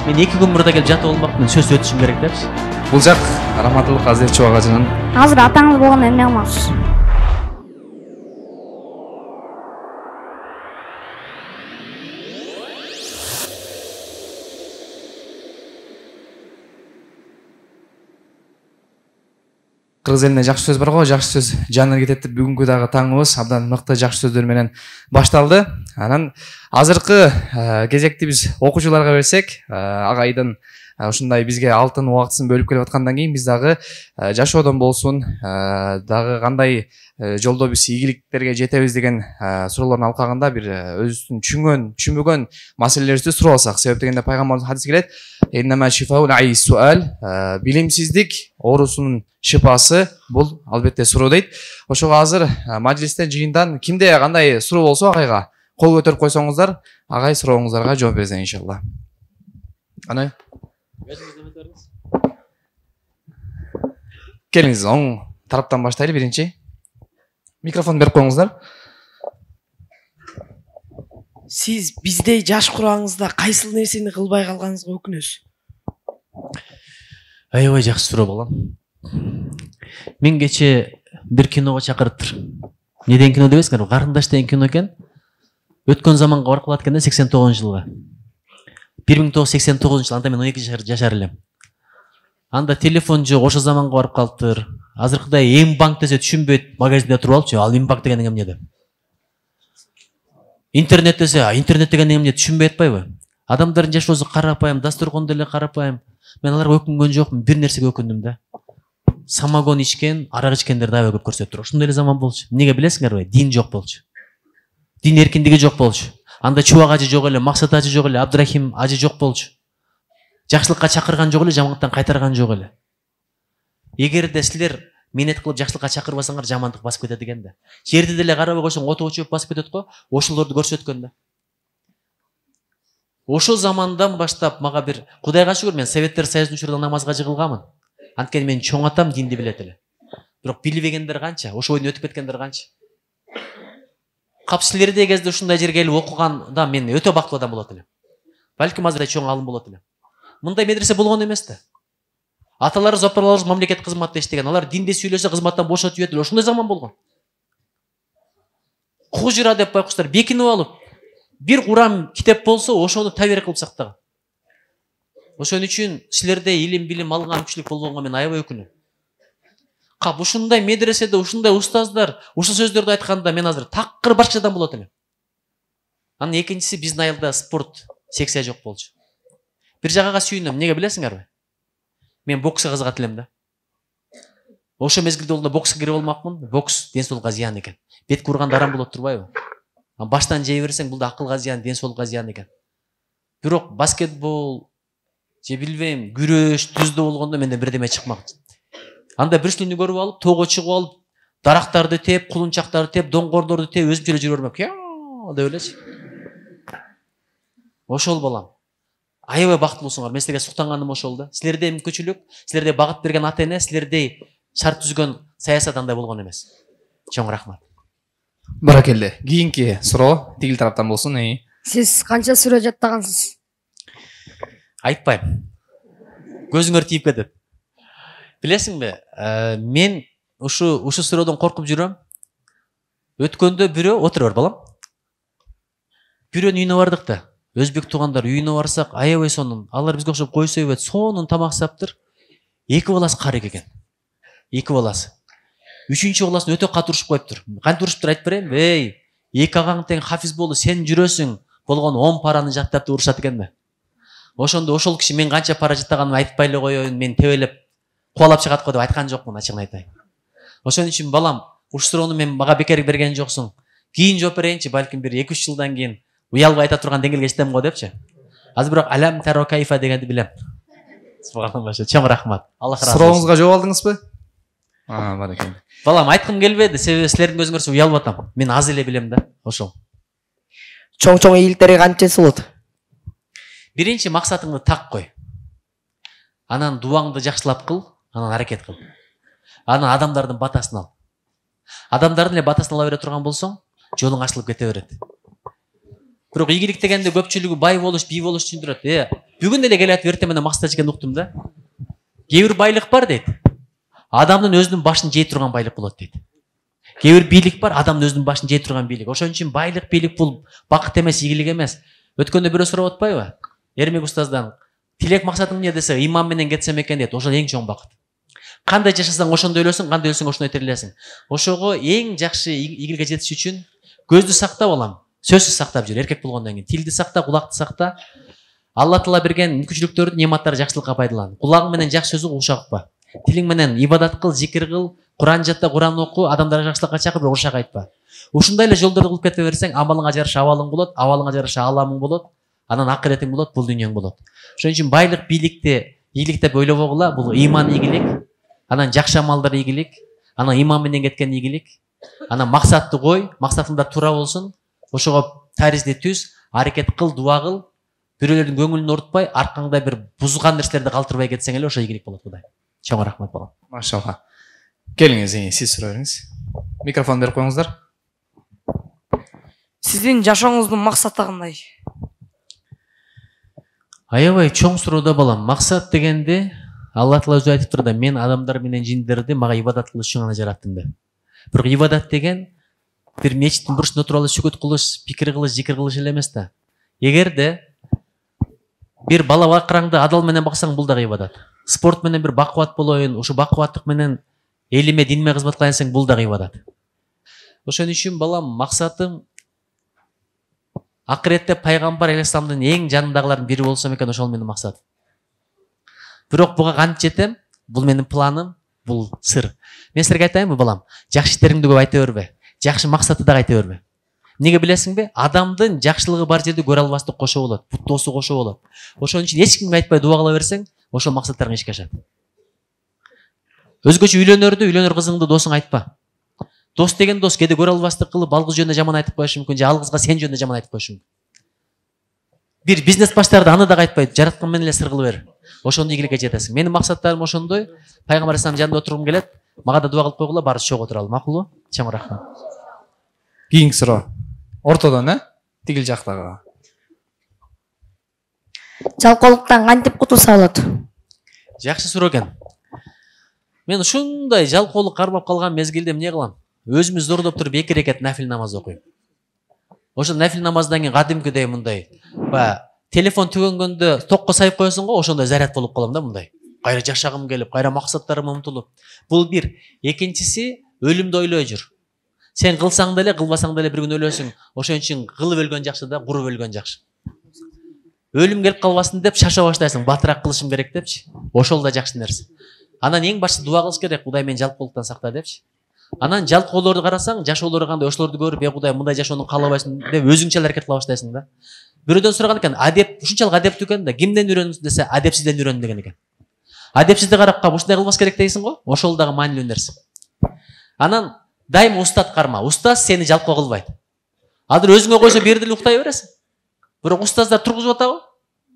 Мен 2 күн мурда келип жатып болмакмын, сөз өтүшүм керек депчи. Бул жак Раматылык Азерчи агачынын. Азыр атаңыз болгондо эмне кылмакчысыз? Кыргыз элине жакшы сөз бар го, жакшы сөз жанына кетет деп бүгүнкү дагы таңыбыз абдан мыкты жакшы сөздөр менен башталды. Анан азыркы кезекти биз окуучуларга берсек, агайдын ушундай бизге алтын убактысын бөлүп келип аткандан кийин биз дагы жашоодон болсун, дагы кандай жолдо биз ийгиликтерге жетебиз деген суроолордун алкагында бир өзүбүздүн түшүнбөгөн маселелерибизди сурап алсак. Себеп дегенде пайгамбарыбыз хадис келет: "Иннама шифаул айс суал", билимсиздик оорусунун шипасы бул албетте суроо дейт. Ошого азыр мажлистен, жыйындан кимде кандай суроо болсо агайга кол көтөрүп койсоңуздар, агай сурооңуздарга жооп берсин иншалла. Аны келиңиз, оң тараптан баштайлы биринчи. Микрофон берип коюңуздар. Сиз бизде жаш курагыңызда кайсыл нерсени кылбай калганыңызга өкүнөсүз? Аябай жакшы суроо балам. Мен кече бир киного чакырыптыр. Неден кино дебесиңер? Карындаш деген кино экен. Өткөн заманга барып калат экен да, 89-жылга. 1989-жыл, анда мен 12 жашар элем. Анда телефон жок, ошо заманга барып калыптыр. Азыркыдай эм банк десе түшүнбөйт, магазинде туруп алчу, ал эм банк деген эмне деп. Интернет десе, интернет деген эмне түшүнбөй атпайбы? Адамдардын жашоосу карапайым, дастуркон деле карапайым. Мен аларга өкүнгөн жокмун, бир нерсеге өкүндүм да. Самогон ичкен, арак ичкендерди аябай көп көрсөтүптүр. Ошондой эле заман болчу. Эмнеге билесиңерби? Дин жок болчу. Дин эркиндиги жок болчу. Анда Чубак ажы жок эле, Максат ажы жок эле, Абдрахим ажы жок болчу. Жакшылыкка чакырган жок эле, жамандыктан кайтарган жок эле. Эгерде силер менет кылып жакшылыкка чакырбасаңар, жамандык басып кетет экен да. Жерди деле карабай койсоң, отого чөп басып кетет го, ошолорду көрсөткөн да. Ошол замандан баштап мага бир, Кудайга шүгүр, мен Советтер Союзунун учурунда намазга жыгылганмын. Анткени мен чоң атам динди билет эле. Бирок билбегендер канча, ошо бойдон өтүп кеткендер канча. Кап силердей кезде ушундай жерге келип окуганда мен өтө бактылуу адам болот элем. Балким азыр чоң алым болот элем. Мындай медресе болгон эмес да. Аталары, зоппарларыбыз мамлекет кызматта иштеген, алар динди сүйлөсө кызматтан бошотуп жиберди. Ошондой заман болгон. Хужра деп байкуштар бекинип алып, бир Куран китеп болсо, ошону табир кылып сактаган. Ошон үчүн силерде илим билим алган көпчүлүк болгонго мен аябай өкүнөм. Кап ушундай медреседе ушундай устаздар ушул сөздөрдү айтканда мен азыр такыр башкачадан болот элем. Анын экинчиси, биздин айылда спорт секция жок болчу. Бир жагага сүйүнөм, эмнеге билесиңерби? Мен бокска кызыгат элем да. Ошо мезгилде олда бокска кирип алмакмын. Бокс ден соолукка зыян экен. Бетке урганда арам болот турбайбы? Баштан жей берсең, бул да акылга зыян, ден соолукка зыян экен. Бирок баскетбол, же билбейм, күрөш, түздө болгондо менде бирдеме чыкмак. Анда бирсүнү көрүп алып, тоого чыгып алып, дарактарды теп, кулунчактарды теп, доңгорлорду теп, өзүмчө эле жүрө бермек. Деп элечи. Ошол балам. Аябай бактылуусуңар. Мен силерге суктанганым ошол да. Силердей мүмкүнчүлүк, силердей багыт берген ата эне, силердей шарт түзгөн саясат андай болгон эмес. Чоң рахмат. Баракелде. Кийинки суроо тигил тараптан болсун. Сиз канча сүрө жаттагансыз? Айтпайм. Көзүңөр тийип кетет. Билесиңби, мен ушу сүрөдөн коркуп жүрөм. Өткөндө бирөө отура бер балам. Бирөөнүн үйүнө бардык да. Өзбек туугандар үйүнө барсак, аябай сонун. Алар бизге окшоп кой сөйбөт, сонун тамак саптыр. Эки баласы карык экен. Эки баласы. Үчүнчү баласын өтө катуу урушуп коюптур. Кантип урушуптур айтып берейин? Эки агаң тең хафиз болду, сен жүрөсүң. Болгон 10 параны жаттап деп урушат экен да. Ошондо ошол киши мен канча пара жаттаганымды айтпай эле коеюн, мен тебелеп кубалап чыгат го деп айткан жокмун, ачыгын айтайын. Ошон үчүн балам, ушул суроону мен мага бекер берген жоксуң. Кийин жооп берейинчи, балким бир 2-3 жылдан кийин уялбай айта турган деңгээлге жетем го депчи. Азыр бирок алам таро кайфа дегенди билем. Субханалла, чоң рахмат. Аллах разы болсун. Сурооңузга жооп алдыңызбы? Баракелде. Балам, айткым келбеди, себеби силердин көзүңөрсү уялып атам. Мен аз эле билем да, ошол. Чоң ийгиликтери канчасы болот? Биринчи максатыңды так кой. Анан дуаңды жакшылап кыл, анан аракет кыл. Анан адамдардын батасын ал. Адамдардын эле батасын ала бере турган болсоң, жолуң ачылып кете берет. Бирок ийгилик дегенде көпчүлүгү бай болуш, бий болуш түшүндүрөт. бүгүн деле келатып эртең менен максат экен уктум да. Кээ бир байлык бар дейт. Адамдын өзүнүн башын жей турган байлык болот дейт. Кээ бир бийлик бар, адамдын өзүнүн башын жей турган бийлик. Ошон үчүн байлык, бийлик бул бакыт эмес, ийгилик эмес. Өткөндө бирөө сурап атпайбы? Эрмек устаздан тилек максатың эмне десе, иман менен кетсем экен дейт. Ошол эң чоң бакыт. Кандай жашасаң ошондой өлөсүң, кандай өлсөң ошондой тирилесиң. Ошого эң жакшы ийгиликке жетиш үчүн көздү сактап алам. Сөзсүз сактап жүр, эркек болгондон кийин. Тилди сакта, кулакты сакта. Алла Таала берген мүмкүнчүлүктөрдү, нематтарды жакшылыкка пайдалан. Кулагың менен жакшы сөз ук, ушак укпа. Тилиң менен ибадат кыл, зикир кыл, Куран жатта, Куран оку, адамдарга жакшылыкка чакыр, бирок ушак айтпа. Ушундай эле жолдорду кылып кете берсең, амалыңа жараша абалың болот, абалыңа жараша аламың болот, анан акыретиң болот, бул дүйнөң болот. Ошон үчүн байлык, бийликти ийгилик деп ойлобогула, бул иман ийгилик, анан жакшы амалдар ийгилик, анан иман менен кеткен ийгилик, анан максатты кой, максатыңда туура болсун, ошого таризди түз, аракет кыл, дуа кыл, бирөөлөрдүн көңүлүн орутпай, аркаңда бир бузган нерселерди калтырбай кетсең эле ошо ийгилик болот Кудай. Чоң рахмат балам. Машалла. Келиңиз, сиз сурай бериңиз. Микрофон берип коюңуздар. Сиздин жашооңуздун максаты кандай? Аябай чоң суроодо балам. Максат дегенде Алла Таала өзү айтыптыр да, мен адамдар менен жиндерди мага ибадат кылыш үчүн гана жараттым деп. Бирок ибадат деген бир мечиттин бурчунда туруп алып сүкөт кылыш, пикир кылыш, зикир кылыш эле эмес да. Эгерде бир бала бакыраңды адал менен баксаң, бул дагы ибадат. Спорт менен бир бакубат болоюн, ушу бакубаттык менен элиме, диниме кызмат кылайын десең, бул дагы ибадат. Ошон үчүн балам, максатым акыретте пайгамбар алейхисаламдын эң жанындагылардын бири болсом экен, ошол менин максатым. Бирок буга кантип жетем? Бул менин планым, бул сыр. Мен силерге айтайынбы балам? Жакшы иштериңди көп айта бербе. Жакшы максатты дагы айта бербе. Неге билесиңби? Адамдын жакшылыгы бар жерде көрө албастык кошо болот, путтоосу кошо болот. Ошон үчүн эч кимге айтпай дуа кыла берсең, ошол максаттарың ишке ашат. Өзгөчө үйлөнөр кызыңды досуңа айтпа. Дос деген дос кээде көрө албастык кылып, ал кыз жөнүндө жаман айтып коюшу мүмкүн, же ал кызга сен жөнүндө жаман айтып коюшу мүмкүн. Бир бизнес баштарды аны дагы айтпай, жараткан менен эле сыр кылып бер. Ошондо ийгиликке жетесиң. Менин максаттарым ошондой. Пайгамбар алейхисалам жанында отургум келет. Мага да дуа кылып койгула, баарыбыз чогуу отуралы. Макулбу? Чоң рахмат. Кийинки суроо. Ортодон, тигил жактагы. Жалкоолуктан кантип кутулса болот? Жакшы суроо экен. Мен ушундай жалкоолук кармап калган мезгилде эмне кылам? Өзүмү зордоп туруп 2 рекат нафил намаз окуйм. Ошо нафил намаздан кийин кадимкидей мындай, телефон түгөнгөндө токко сайып коесуң го, ошондой заряд болуп калам да мындай. Кайра жашагым келип, кайра максаттарыма умтулуп. Бул бир. Экинчиси, өлүмдү ойлой жүр. Сен кылсаң деле, кылбасаң деле бир күн өлөсүң. Ошон үчүн кылып өлгөн жакшы да, куруп өлгөн жакшы. Өлүм келип калбасын деп шаша баштайсың, батыраак кылышым керек депчи. Ошол да жакшы нерсе. Анан эң башты дуа кылыш керек, Кудай мени жалкоолуктан сакта депчи. Анан жалкоолорду карасаң, жашоолору кандай, ошолорду көрүп, Кудай мындай жашоону каалабайсың деп өзүңчө аракет кыла баштайсың да. Бирөөдөн сураган экен, адеп ушунчалык адептүү экен да, кимден үйрөндүң десе, адепсизден үйрөндүм деген экен. Адепсизди карап калып, ушундай кылбас керек дейсиң го, ошол дагы маанилүү нерсе. Анан дайым устат карма. Устаз сени жалкоо кылбайт. Азыр өзүңө койсо бир деле уктай бересиң. Бирок устаздар тургузуп атабы?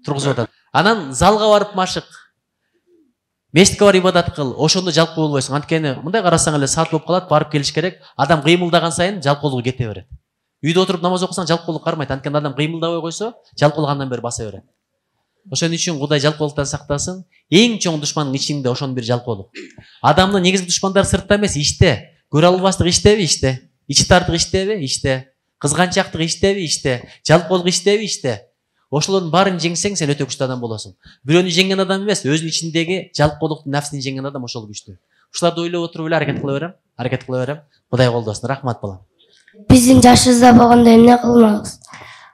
Тургузуп атат. Анан залга барып машык, мечитке барып ибадат кыл, ошондо жалкоо болбойсуң. Анткени мындай карасаң эле саат болуп калат, барып келиш керек. Адам кыймылдаган сайын жалкоолугу кете берет. Үйдө отуруп намаз окусаң жалкоолук кармайт. Анткени адам кыймылдабай койсо, жалкоолук андан бери баса берет. Ошон үчүн Кудай жалкоолуктан сактасын. Эң чоң душманың ичиңде ошону бир жалкоолук. Адамдын негизги душмандары сыртта эмес, ичте. Көрө албастык иштеби? Ичте. Ичи тартык иштеби? Ичте. Кызганчактык иштеби? Ичте. Жалкоолук иштеби? Ичте. Ошолордун баарын жеңсең, сен өтө күчтүү адам болосуң. Бирөөнү жеңген адам эмес, өзүнүн ичиндеги жалкоолуктун нафсин жеңген адам ошол күчтүү. Ушуларды ойлоп отуруп эле аракет кыла берем. Кудай колдосун. Рахмат балам. Биздин жашыбызда болгондо эмне кылмаксыз?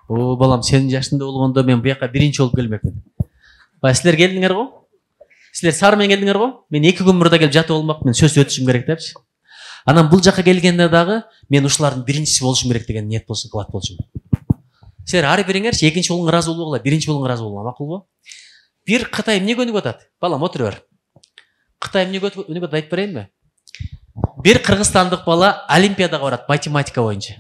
О, балам, сенин жашыңда болгондо мен буяка биринчи болуп келмекмин. Силер келдиңер го? Силер сары менен келдиңер го? Мен 2 күн мурда келип жатып болмокмун, сөз өтүшүм керек депчи. Анан бул жака келгенде дагы мен ушулардын биринчиси болушум керек деген ниет болсун, кылат болчумун. Силер ар бириңерчи экинчи болууга ыраазы болбогула, биринчи болууга ыраазы болуңар, макулбу? Бир Кытай эмнеге өнүгүп атат? Балам, отура бер. Кытай эмнеге өнүгүп атат айтып берейинби? Бир кыргызстандык бала олимпиадага барат математика боюнча.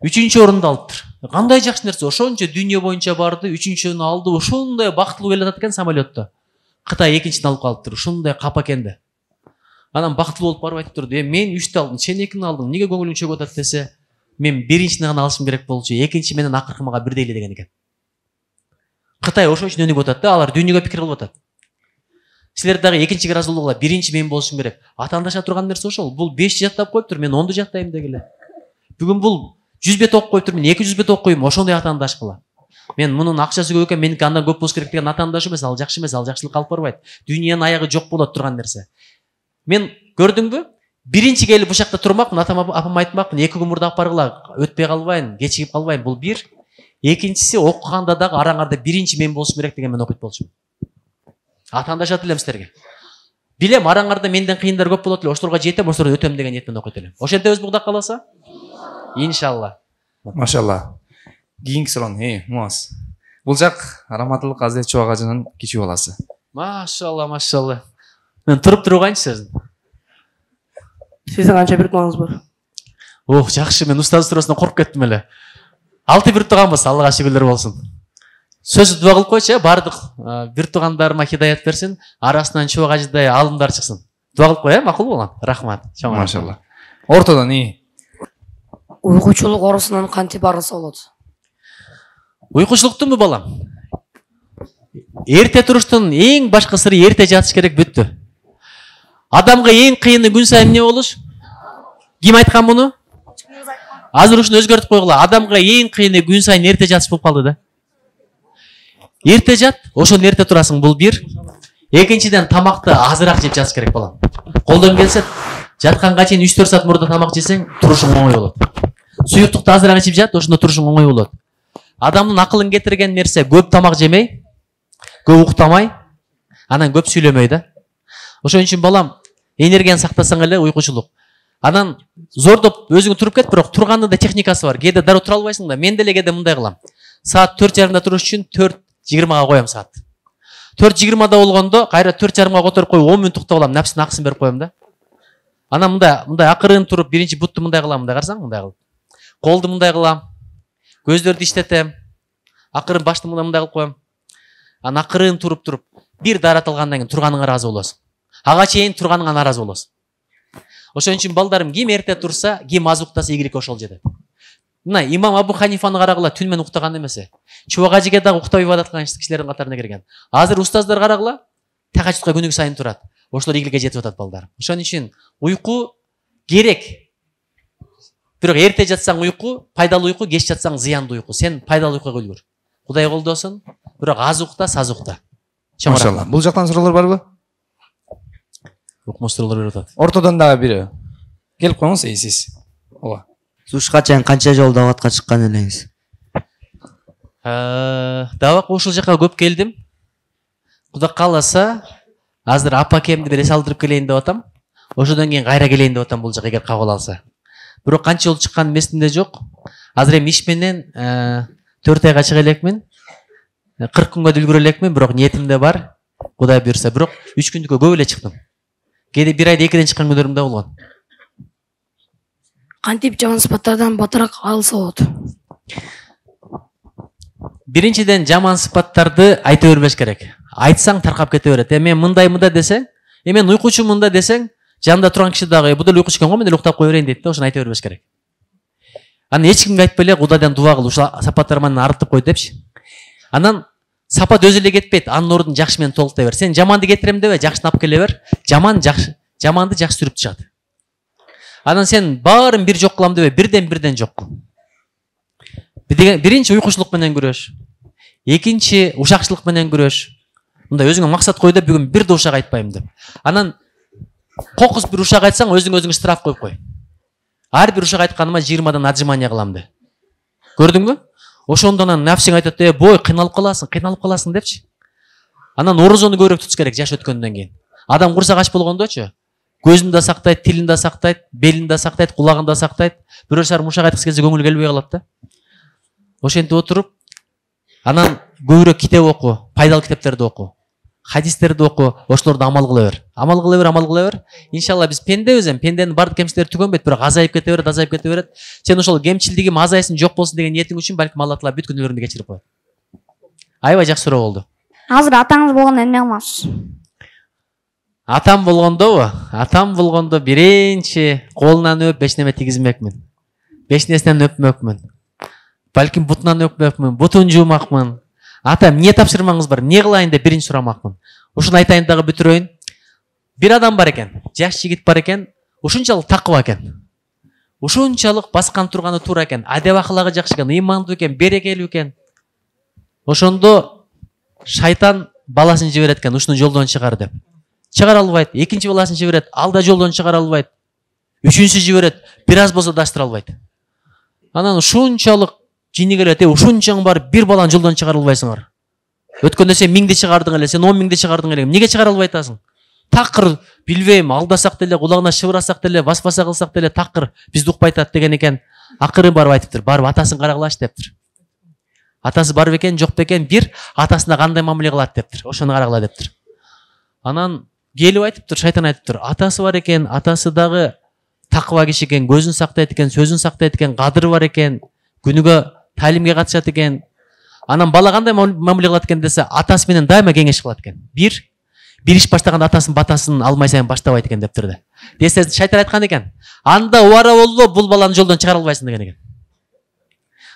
3-чү орунду алыптыр. Кандай жакшы нерсе, ошончо дүйнө боюнча барды, 3-чүнү алды, ошондой бактылуу келе атат экен самолетто. Кытай 2-чини алып калыптыр, ушундай капа экен да. Анан бактылуу болуп барып айтыптыр, мен 3-тү алдым, сен 2-ни алдың, эмнеге көңүлүң чөгүп атат десе, мен 1-чини гана алышым керек болчу, 2-чи менен акыркы мага бирдей эле деген экен. Кытай ошол үчүн өнүгүп атат да, алар дүйнөгө пикир кылып атат. Силер дагы экинчи разулугла биринчи мен болушум керек. Атаандаша турган нерсе ошол. Бул 5 жаттап коюптур, мен 10 жаттайм дегиле. Бүгүн бул 100 бет окуп коюптур, мен 200 бет окуп коюм, ошондой атаандаш кыла. Мен мунун акчасы көп экен, меники андан көп болуш керек деген атаандаш эмес, ал жакшы эмес, ал жакшылыкка алып барбайт. Дүйнөнүн аягы жок болот турган нерсе. Мен көрдүңбү? Биринчи келип бул жакта турмакмын, апам айтмакмын, 2 күн мурда алып баргыла, өтпөй калбайын, кечигип калбайын. Бул бир. Экинчиси, окуганда дагы араңарда биринчи мен болушум керек деген мен окуйт болчумун. Атаандашат элем силерге. Билем, араңарда менден кыйындар көп болот эле, ошолорго жетем, ошолордон өтөм деген ниетмен окуйт элем. Ошентебизби Кудай кааласа? Иншалла. Машалла. Кийинки суроо, Муаз. Бул жак Раматылык Азет Чубак ажынын кичүү баласы. Машалла, машалла. Мен туруп тургайынчы өзүм. Сиздин канча бир туугаңыз бар? Ох, жакшы, мен устаз туурасынан коркуп кеттим эле. 6 бир тууганбыз, Аллага шүгүрлөр болсун. Сөз дуа кылып койчу, бардык бир туугандарыма хидаят берсин, арасынан Чубак ажыдай алымдар чыксын. Дуа кылып кой, макул болгон. Рахмат. Машалла. Ортодон Уйкучулук оорусунан кантип арылса болот? Уйкучулуктунбу балам? Эрте туруштун эң башкы сыры эрте жатыш керек, бүттү. Адамга эң кыйыны күн сайын эмне болуш? Ким айткан муну? Азыр ушуну өзгөртүп койгула. Адамга эң кыйыны күн сайын эрте жатыш болуп калды да. Эрте жат, ошону эрте турасың, бул бир. Экинчиден, тамакты азыраак жеп жатыш керек балам. Колдон келсе, жатканга чейин 3-4 саат мурда тамак жесең, турушуң оңой болот. Суюктукту азыраак ичип жат, ошондо турушуң оңой болот. Адамдын акылын кетирген нерсе көп тамак жемей, көп уктамай, анан көп сүйлөмөй да. Ошон үчүн балам, энергияны сактасаң эле уйкучулук. Анан зордоп өзүң туруп кет, бирок тургандын да техникасы бар. Кээде дароо тура албайсың да. Мен деле кээде мындай кылам. Саат 4:30 туруш үчүн 4:20 коем саат. 4:20 болгондо кайра 4:30 которуп коюп 10 мүнөт уктап алам, напсын аксын берип коем да. Анан мындай акырын туруп, биринчи бутту мындай кылам, мындай карасаң, мындай кылып. Колду мындай кылам. Көздөрдү иштетем. Акырын башты мындай кылып коем. Анан акырын туруп, бир дарат алгандан кийин турганыңа ыраазы болосуң. Ага чейин турганыңа наразы болосуң. Ошон үчүн балдарым, ким эрте турса, ким аз уктаса игиликке ошол жетет. Мына имам Абу Ханифаны карагыла, түн менен уктаган эмесе. Чубак ажыга дагы уктап ибадат кылган кишилердин катарына кирген. Азыр устаздар карагыла, тахажжудка күнүгө сайын турат. Ошолор игиликке жетип атат балдарым. Ошон үчүн уйку керек. Бирок эрте жатсаң уйку, пайдалуу уйку, кеч жатсаң зыяндуу уйку. Сен пайдалуу уйкуга үлгүр. Кудай колдосун, бирок аз укта, саз укта. Машалла. Бул жактан суроолор барбы? Укмуш суроолор берип атат. Ортодон дагы бири. Келип коюңуз, сиз. Ооба. Сушка чейин канча жолу даватка чыккан элеңиз? Даватка ушул жака көп келдим. Кудай кааласа, азыр апакемди бир эс алдырып келейин деп атам. Ошодон кийин кайра келейин деп атам бул жака эгер кабыл алса. Бирок канча жолу чыкканым эсимде жок. Азыр эми иш менен 4 айга чыга элекмин. 40 күнгө үлгүрө элекмин, бирок ниетимде бар. Кудай буйрса, бирок 3 күндүккө көп эле чыктым. Кээде 1 айда 2ден чыккан күндөрүм да болгон. Кантип жаман сыпаттардан батыраак арылса болот? Биринчиден, жаман сыпаттарды айта бербеш керек. Айтсаң таркап кете берет. Мен мындай десең, мен уйкучумун да десең, жанында турган киши дагы бул деле уйкучу экен го, мен деле уктап кое берейин дейт да, ошону айта бербеш керек. Анан эч кимге айтпай эле Кудайдан дуа кыл, ушул сапаттар менен арылтып кой депчи. Анан сапат өзү эле кетпейт, анын ордун жакшы менен толуктай бер. Сен жаманды кетирем дебе, жакшыны алып келе бер. Жаманды жакшы сүрүп чыгат. Анан сен баарын бир жок кылам дебе, бирден жок кыл. Биринчи уйкучулук менен күрөш. Экинчи ушакчылык менен күрөш. Мындай өзүңө максат кой да, бүгүн бир да ушак айтпайм деп. Анан кокус бир ушак айтсаң, өзүңө штраф коюп кой. Ар бир ушак айтканыма 20дан отжимание кылам де. Көрдүңбү? Ошондон анан нафсиң айтат, бой, кыйналып каласың депчи. Анан орозону көбүрөөк tutуш керек жаш өткөндөн кийин. Адам курсак ач болгондочу, көзүн да сактайт, тилин да сактайт, белин да сактайт, кулагын да сактайт. Бирөө шар ушак айткысы келсе көңүл келбей калат да. Ошентип отуруп, анан көбүрөөк китеп оку, пайдалуу китептерди оку, хадистерди оку, ошолорду амал кыла бер. Иншалла биз пендебиз, пенденин бардык кемчиликтери түгөнбөйт, бирок азайып кете берет. Сен ошол кемчилдигим азайсын, жок болсун деген ниетиң үчүн балким Алла Таала бүт күнөөлөрүңдү кечирип коет. Аябай жакшы суроо болду. Азыр атаңыз болгондо эмне кылмакчысыз? Атам болгондо биринчи колунан өп, эч неме тигизмекмин. Беш нерседен өпмөкмүн. Балким бутунан өпмөкмүн, бутун жуумакмын. ата эмне тапшырмаңыз бар, эмне кылайын деп биринчи сурамакмын. Ушуну айтайын дагы бүтүрөйүн. Бир адам бар экен, жаш жигит бар экен, ушунчалык такыба экен. Ушунчалык баскан турганы туура экен, адеп акылагы жакшы экен, ыймандуу экен, берекелүү экен. Ошондо шайтан баласын жиберет экен, ушуну жолдон чыгар деп. Чыгара албайт. Экинчи баласын жиберет, ал да жолдон чыгара албайт. Үчүнчүсү жиберет, бир аз болсо даштыра албайт. Анан ушунчалык жини келет, ушунчаң бар, бир баланы жолдон чыгара албайсыңар. Өткөндө сен 1000ди чыгардың эле, сен 10.000ди чыгардың эле. Эмнеге чыгара албай атасың? Такыр билбейм, алдасак деле, кулагына шыбырасак деле, баспаса кылсак деле такыр бизди укпай атат деген экен. Акырын барып айтыптыр, барып атасын карагылач дептир. Атасы бар бекен, жок бекен, бир атасына кандай мамиле кылат дептир. Ошону карагыла дептир. Анан келип айтыптыр, шайтан айтыптыр. Атасы бар экен, атасы дагы такыба киши экен, көзүн сактайт экен, сөзүн сактайт экен, кадыры бар экен, күнүгө талимге катышат экен. Анан бала кандай мамиле кылат экен десе, атасы менен дайыма кеңеш кылат экен. Бир иш баштаганда атасынын батасын алмай сайын баштабайт экен дептир. Десе шайтан айткан экен. Анда убара болду, бул баланы жолдон чыгара албайсың деген экен.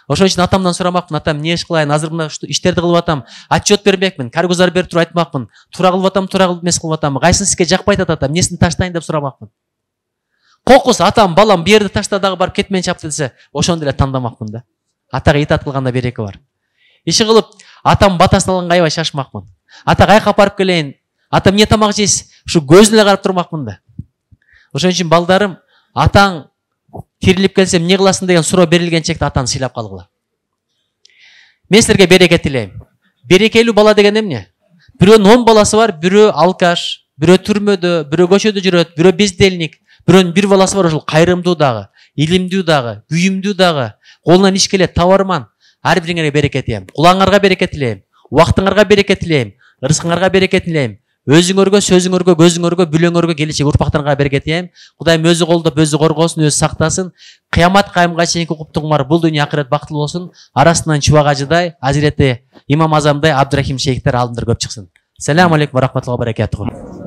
Ошон үчүн атамдан сурамакмын, атам эмне иш кылайын, азыр мына иштерди кылып атам, отчет бермекмин, каргузар берип туруп айтмакмын, туура кылып атам, туура кылып эмес кылып атам, кайсысын сизге жакпайт атам, эмнесин таштайын деп сурамакмын. Кокус атам, балам бу жерди ташта дагы барып кетмен чапты десе, ошондо эле тандамакмын да. Атага итаат кылганда береке бар. Иши кылып атам батасын алганга аябай шашмакмын. Ата кайка апарып келейин, ата эмне тамак жейсиз, ушу көзүнө эле карап турмакмын да. Ошон үчүн балдарым, атаң тирилип келсе эмне кыласың деген суроо берилген чекте атаны сыйлап калгыла. Мен силерге береке тилейм. Берекелүү бала деген эмне? Бирөөнүн 10 баласы бар, бирөө алкаш, бирөө түрмөдө, бирөө көчөдө жүрөт, бирөө бездельник, бирөөнүн бир баласы бар, ошол кайрымдуу дагы, илимдүү дагы, күйүмдүү дагы, колунан иш келет, табарман. Ар бириңерге береке тилейм. Кулаңарга береке тилейм. Убактыңарга береке тилейм. Рызкыңарга береке тилейм. Өзүңөргө, сөзүңөргө, көзүңөргө, бүлөңөргө, келечек урпактарыңарга береке тилейм. Кудайым өзү колдоп, өзү коргосун, өзү сактасын. Кыямат кайымга чейинки куптугуңар бул дүйнө акырет бактылуу болсун. Арасынан чубак ажыдай, Азирети Имам Азамдай, Абдурахим шейхтер алдындар көп чыксын. Салам алейкум ва рахматуллахи ва баракатуху.